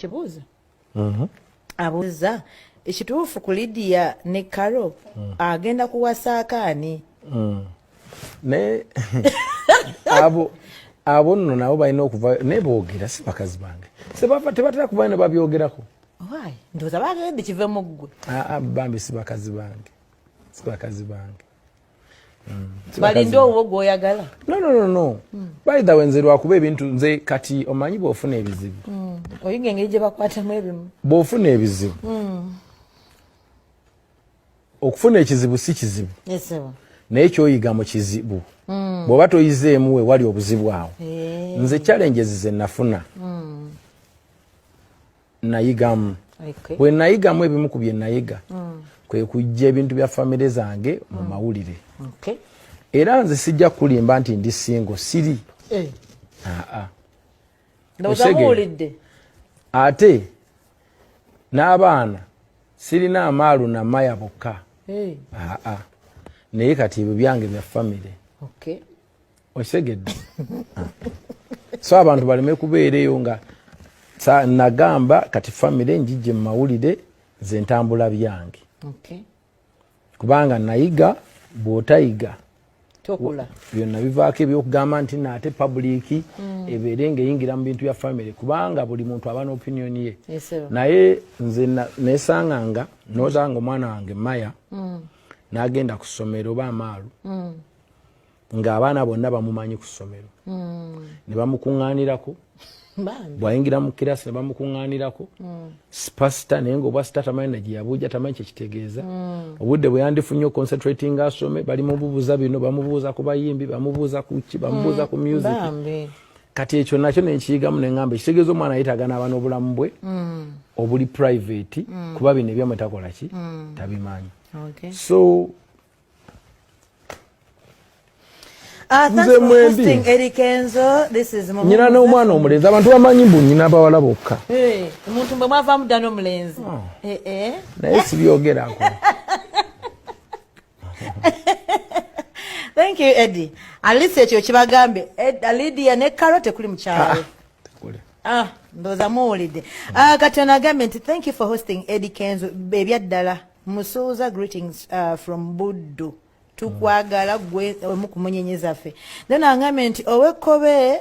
kibuuzo abuuza ekituufu ku Lydia ne Carol agenda kuwasaako ani ne abo nno nabo balina okuva ne boogera si bakazi bange tebatera kuva ne babyogerako ndowooza bagende kivemu ggwe bambi si bakazi bange balinde owo gw'oyagala no by the way nze lwakuba ebintu nze kati omanyi bw'ofuna ebizibu oyiga engeri gye bakwatamu ebimu bw'ofuna ebizibu okufuna ekizibu si kizibu naye kyoyiga mu kizibu bw'oba toyizeemu we wali obuzibu awo nze challenges ze nafuna nayigamu bwe nayigamu ebimu ku bye nayiga kwe kujja ebintu bya famire zange mu mawulire era nze sijja kulimba nti ndi singo siri ate n'abaana sirina amaalu na maya bokka naye kati ebyo byange bya famire osegedde so abantu baleme kubeereyo nga nagamba kati famire njijje mu mawulire nze ntambula byange kubanga nayiga bw'otayiga byonna bivaako ebyokugamba nti naate public ebeere ng'eyingira mu bintu bya famire kubanga buli muntu aba n'opinion ye naye nze nesanganga nozanga omwana wange maya n'agenda ku ssomero oba amaalu ng'abaana bonna bamumanyi ku ssomero ne bamukuŋŋaanirako bwayingira mu kirasi ne bamukuŋŋaanirako spasita naye ng'obwa sita tamanyi na gye yabuuja tamanyi kyekitegeeza obudde bwe yandifunye oconcentrating asome bali mububuuza bino bamubuuza ku bayimbi bamubuuza ku ki bamubuuza ku music kati ekyo nakyo nenkiyigamu neŋŋamba ekitegeeza omwana yetaaga n'aba n'obulamu bwe obuli private kuba bino ebyamwe takola ki tabimanyi so thanks for hosting Eddy Kenzo. This is nyina n'omwana omulenzi abantu bamanyi mbu nyina abawala bokka omuntu mwe mwavaamu dda n'omulenzi naye sibyogerako thank you Eddy at least ekyo kibagambe Lydia ne Carol tekuli mukyalo ndowooza muwulidde kati onagambye nti thank you for hosting Eddy Kenzo ebyaddala musuuza greetings from Buddu tukwagala gwe omu ku munyenye zaffe then angambye nti owekkobe